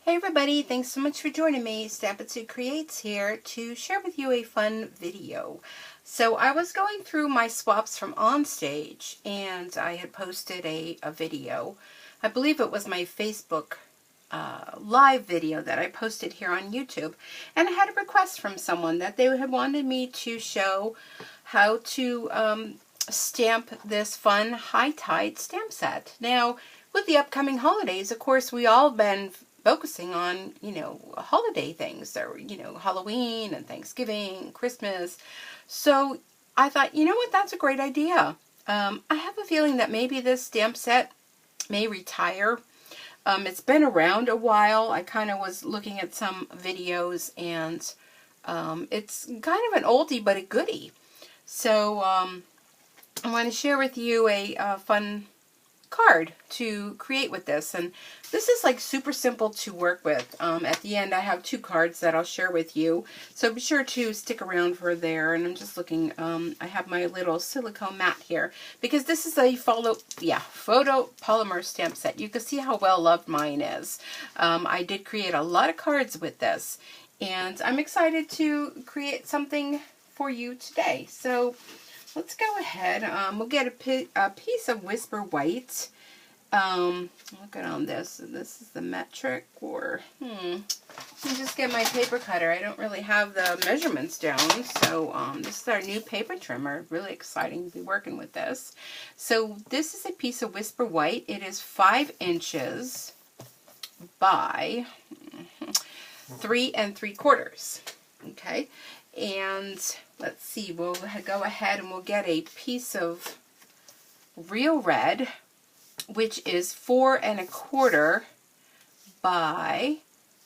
Hey everybody, thanks so much for joining me. Stampin' Creates here to share with you a fun video. So I was going through my swaps from Onstage and I had posted a video. I believe it was my Facebook live video that I posted here on YouTube, and I had a request from someone that they had wanted me to show how to stamp this fun high tide stamp set. Now with the upcoming holidays, of course, we all been focusing on, holiday things, or, Halloween and Thanksgiving, Christmas. So I thought, you know what, that's a great idea. I have a feeling that maybe this stamp set may retire. It's been around a while. I kind of was looking at some videos, and it's kind of an oldie but a goodie. So I want to share with you a fun card to create with this, and this is like super simple to work with. At the end I have two cards that I'll share with you, so be sure to stick around for there. And I'm just looking, I have my little silicone mat here because this is a photo polymer stamp set. You can see how well loved mine is. I did create a lot of cards with this, and I'm excited to create something for you today. So let's go ahead. We'll get a piece of Whisper White. Look at on this. This is the metric, or let me just get my paper cutter. I don't really have the measurements down, so this is our new paper trimmer. Really exciting to be working with this. So this is a piece of Whisper White. It is 5 inches by 3 3/4. Okay. And let's see, we'll go ahead and we'll get a piece of real red, which is 4 1/4 by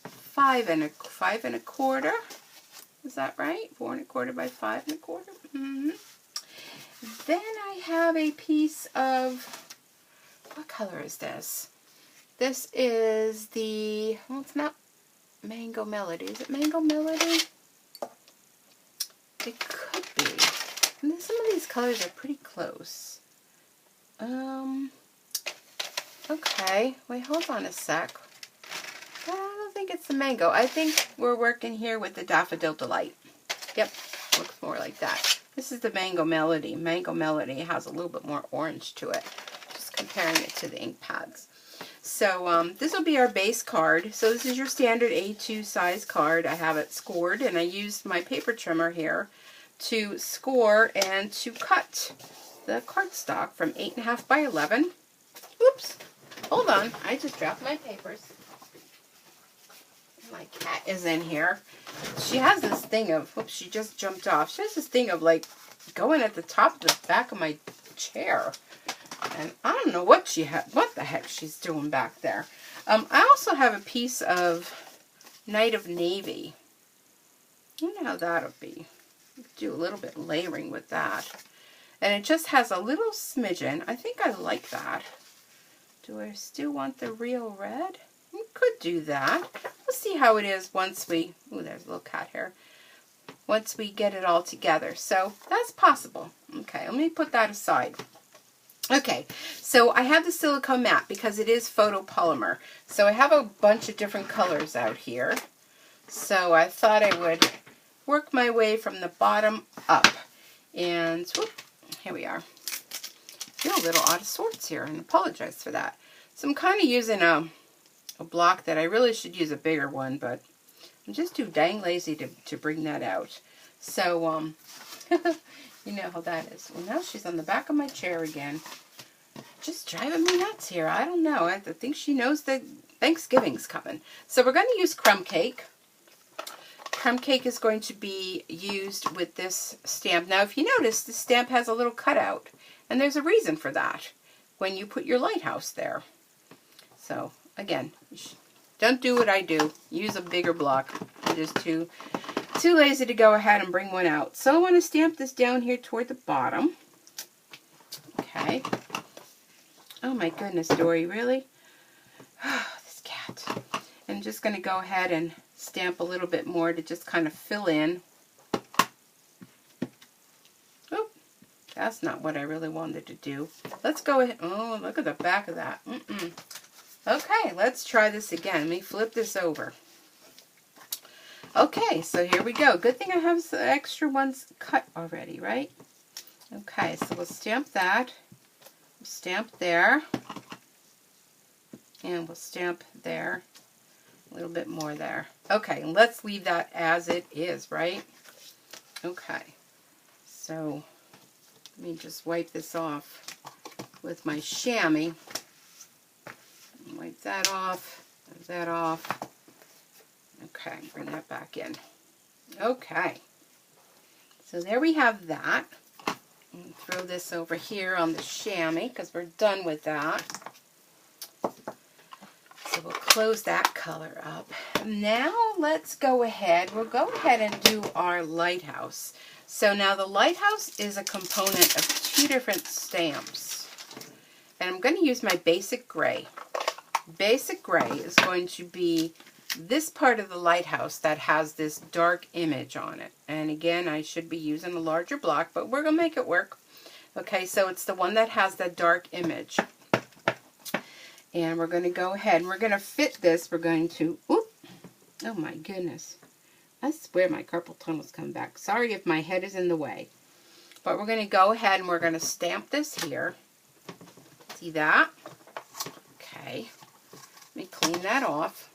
5 1/4. Is that right? 4 1/4 by 5 1/4. Then I have a piece of, what color is this? This is the, well, it's not Mango Melody. Is it Mango Melody? It could be. And some of these colors are pretty close. Okay. Wait, hold on a sec. I don't think it's the mango. I think we're working here with the Daffodil Delight. Yep, looks more like that. This is the Mango Melody. Mango Melody has a little bit more orange to it. Just comparing it to the ink pads. So this will be our base card. So this is your standard A2 size card. I have it scored, and I used my paper trimmer here to score and to cut the cardstock from 8 1/2 by 11. Oops, hold on, I just dropped my papers. My cat is in here. She has this thing of, whoops, she just jumped off. She has this thing of like going at the top of the back of my chair. And I don't know what what the heck she's doing back there. I also have a piece of Night of Navy. I wonder how that'll be. Do a little bit of layering with that. And it just has a little smidgen. I think I like that. Do I still want the real red? We could do that. We'll see how it is once we, ooh, there's a little cat hair. Once we get it all together. So that's possible. Okay, let me put that aside. Okay, so I have the silicone mat because it is photopolymer. So I have a bunch of different colors out here. So I thought I would work my way from the bottom up. And whoop, here we are. I feel a little out of sorts here, and apologize for that. So I'm kind of using a block that I really should use a bigger one, but I'm just too dang lazy to bring that out. So, you know how that is. Well, now she's on the back of my chair again. Just driving me nuts here. I don't know. I think she knows that Thanksgiving's coming. So we're going to use crumb cake. Crumb cake is going to be used with this stamp. Now, if you notice, the stamp has a little cutout. And there's a reason for that when you put your lighthouse there. So, again, don't do what I do. Use a bigger block. I'm just too lazy to go ahead and bring one out. So I want to stamp this down here toward the bottom. Okay. Oh my goodness, Dory, really? This cat. I'm just going to go ahead and stamp a little bit more to just kind of fill in. Oh, that's not what I really wanted to do. Let's go ahead. Oh, look at the back of that. Okay, let's try this again. Let me flip this over. Okay, so here we go. Good thing I have some extra ones cut already, right? Okay, so we'll stamp that. We'll stamp there. And we'll stamp there. A little bit more there. Okay, let's leave that as it is, right? Okay, so let me just wipe this off with my chamois. Wipe that off, wipe that off. Okay, bring that back in. Okay, so there we have that. And throw this over here on the chamois because we're done with that. So we'll close that color up. Now let's go ahead. We'll go ahead and do our lighthouse. So now the lighthouse is a component of 2 different stamps. And I'm going to use my basic gray. Basic gray is going to be this part of the lighthouse that has this dark image on it. And again, I should be using a larger block, but we're going to make it work. Okay, so it's the one that has that dark image. And we're going to go ahead and we're going to fit this. We're going to, oh my goodness. I swear my carpal tunnel's coming back. Sorry if my head is in the way. But we're going to go ahead and we're going to stamp this here. See that? Okay. Let me clean that off.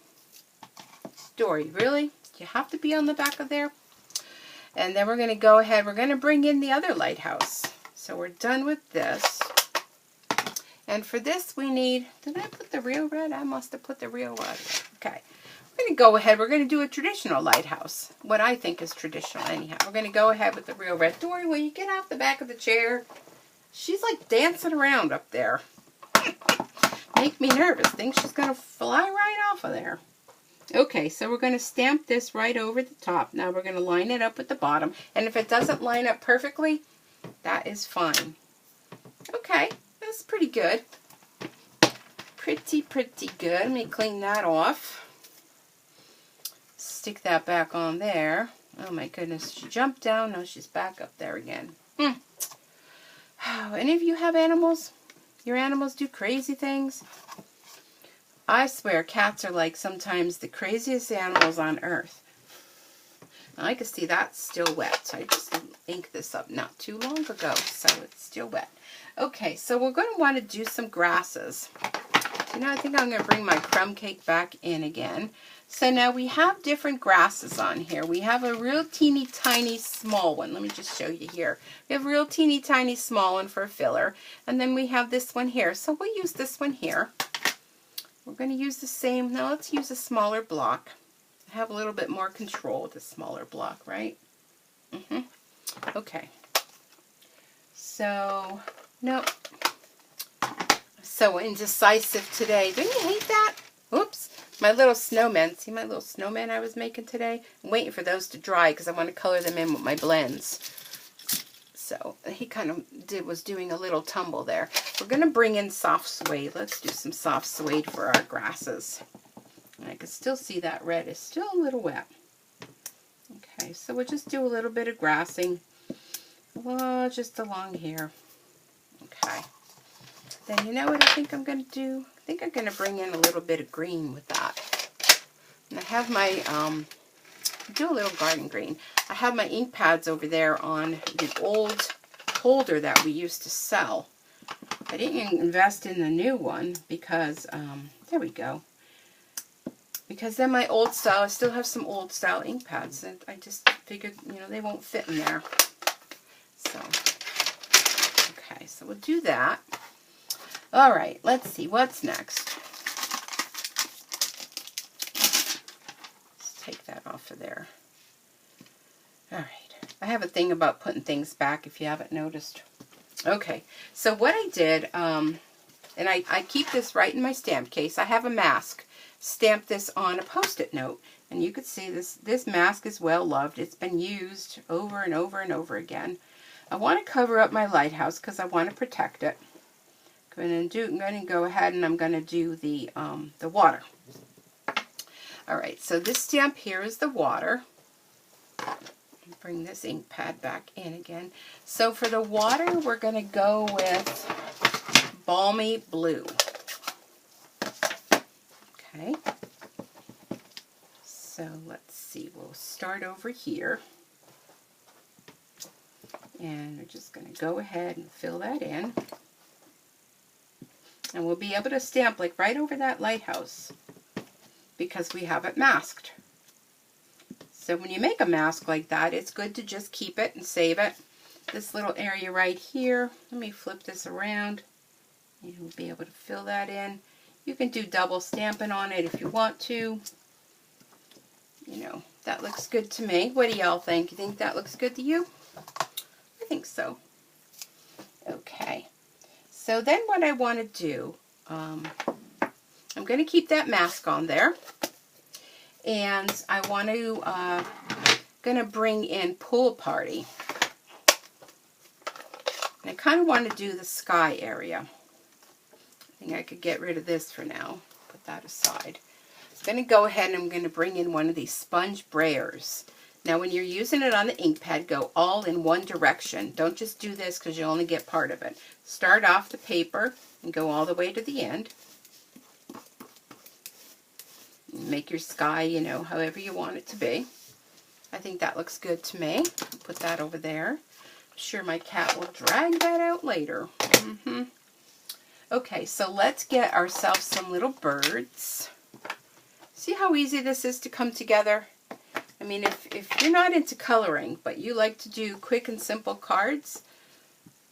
Dory, really? Do you have to be on the back of there? And then we're going to go ahead. We're going to bring in the other lighthouse. So we're done with this. And for this we need, did I put the real red? I must have put the real red. Okay. We're going to go ahead. We're going to do a traditional lighthouse. What I think is traditional anyhow. We're going to go ahead with the real red. Dory, will you get off the back of the chair? She's like dancing around up there. Make me nervous. Think she's going to fly right off of there. Okay, so we're going to stamp this right over the top. Now we're going to line it up with the bottom. And if it doesn't line up perfectly, that is fine. Okay. That's pretty good. Pretty good. Let me clean that off. Stick that back on there. Oh my goodness. She jumped down. No, she's back up there again. Any of you have animals? Your animals do crazy things? I swear cats are like sometimes the craziest animals on earth. Now, I can see that's still wet. I just inked this up not too long ago, so it's still wet. Okay, so we're going to want to do some grasses. You know, I think I'm going to bring my crumb cake back in again. So now we have different grasses on here. We have a real teeny tiny small one. Let me just show you here. We have a real teeny tiny small one for a filler. And then we have this one here. So we'll use this one here. We're going to use the same. Now let's use a smaller block. I have a little bit more control with a smaller block, right? Okay. So, nope. So indecisive today. Don't you hate that? Oops. My little snowmen. See my little snowman I was making today? I'm waiting for those to dry because I want to color them in with my blends. So he kind of was doing a little tumble there. We're going to bring in soft suede. Let's do some soft suede for our grasses. I can still see that red is still a little wet. Okay, so we'll just do a little bit of grassing. Well, just along here. Okay. Then you know what I think I'm going to do? I think I'm going to bring in a little bit of green with that. And I have my, do a little garden green. I have my ink pads over there on the old holder that we used to sell. I didn't invest in the new one because, there we go. Because then my old style, I still have some old style ink pads, and I just figured, you know, they won't fit in there. So, okay, so we'll do that. All right, let's see, what's next? Let's take that off of there. All right, I have a thing about putting things back if you haven't noticed. Okay, so what I did, and I keep this right in my stamp case. I have a mask. Stamp this on a post-it note, and you can see this mask is well loved. It's been used over and over and over again. I want to cover up my lighthouse because I want to protect it. I'm going to go ahead and I'm going to do the water. All right, so this stamp here is the water. Bring this ink pad back in again. So for the water, we're going to go with Balmy Blue. So let's see, we'll start over here. And we're just going to go ahead and fill that in. And we'll be able to stamp like right over that lighthouse because we have it masked. So when you make a mask like that, it's good to just keep it and save it. This little area right here, let me flip this around. You'll be able to fill that in. You can do double stamping on it if you want to. You know, that looks good to me. What do y'all think? You think that looks good to you? I think so. Okay. So then what I want to do, I'm going to keep that mask on there. And I want to, going to bring in Pool Party. And I kind of want to do the sky area. I think I could get rid of this for now. Put that aside. I'm going to go ahead and I'm going to bring in one of these sponge brayers. Now when you're using it on the ink pad, go all in one direction. Don't just do this because you only get part of it. Start off the paper and go all the way to the end. Make your sky, you know, however you want it to be. I think that looks good to me. Put that over there. I'm sure my cat will drag that out later. Okay, so let's get ourselves some little birds. See how easy this is to come together? I mean, if you're not into coloring, but you like to do quick and simple cards,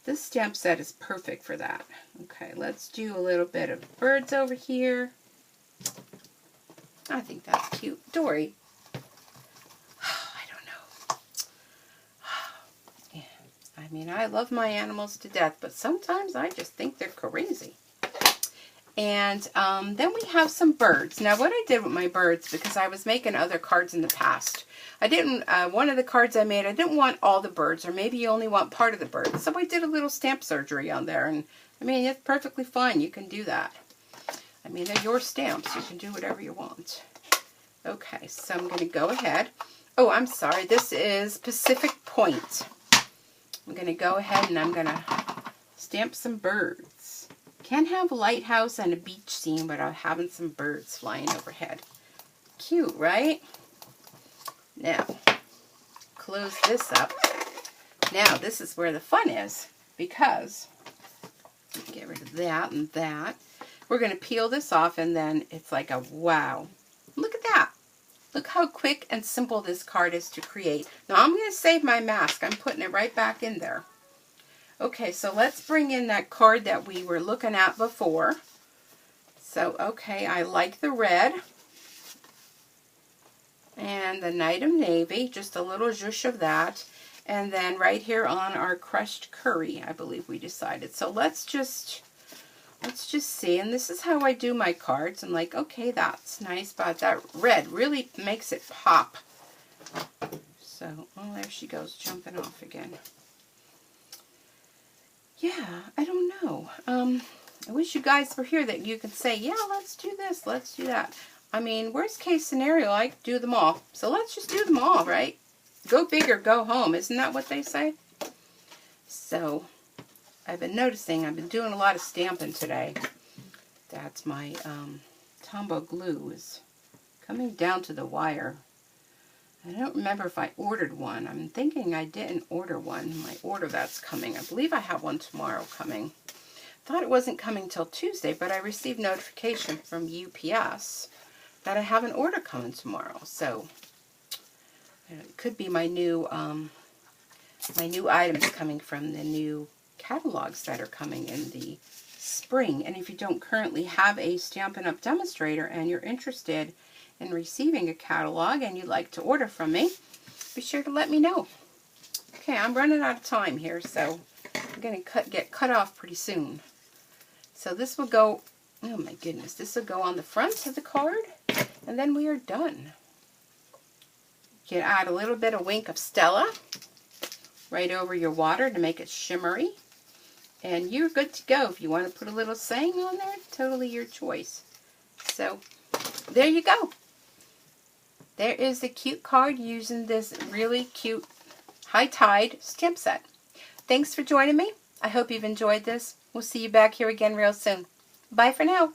this stamp set is perfect for that. Okay, let's do a little bit of birds over here. I think that's cute. Dory. I don't know. Yeah, I mean, I love my animals to death, but sometimes I just think they're crazy. And then we have some birds. Now what I did with my birds, because I was making other cards in the past, I didn't, one of the cards I made, I didn't want all the birds, or maybe you only want part of the bird. So I did a little stamp surgery on there, and I mean, it's perfectly fine. You can do that. I mean, they're your stamps. You can do whatever you want. Okay, so I'm going to go ahead. Oh, I'm sorry. This is Pacific Point. I'm going to go ahead and I'm going to stamp some birds. Can have a lighthouse and a beach scene without having some birds flying overhead. Cute, right? Now, close this up. Now, this is where the fun is, because get rid of that and that. We're going to peel this off, and then it's like a wow. Look at that. Look how quick and simple this card is to create. Now, I'm going to save my mask. I'm putting it right back in there. Okay, so let's bring in that card that we were looking at before. So, okay, I like the red. And the Night of Navy, just a little zhoosh of that. And then right here on our crushed curry, I believe we decided. So let's just see. And this is how I do my cards. I'm like, okay, that's nice, but that red really makes it pop. So, oh, there she goes, jumping off again. Yeah, I don't know. I wish you guys were here that you could say, yeah, let's do this, let's do that. I mean, worst case scenario, I do them all. So let's just do them all, right? Go big or go home. Isn't that what they say? So, I've been noticing, I've been doing a lot of stamping today. That's my Tombow glue is coming down to the wire. I don't remember if I ordered one. I'm thinking I didn't order one. My order that's coming. I believe I have one tomorrow coming. Thought it wasn't coming till Tuesday, but I received notification from UPS that I have an order coming tomorrow. So it could be my new items coming from the new catalogs that are coming in the spring. And if you don't currently have a Stampin' Up! Demonstrator and you're interested in receiving a catalog and you'd like to order from me, be sure to let me know. Okay, I'm running out of time here, so I'm going to get cut off pretty soon. So this will go, oh my goodness, this will go on the front of the card, and then we are done. You can add a little bit of Wink of Stella right over your water to make it shimmery. And you're good to go. If you want to put a little saying on there, totally your choice. So, there you go. There is a cute card using this really cute High Tide stamp set. Thanks for joining me. I hope you've enjoyed this. We'll see you back here again real soon. Bye for now.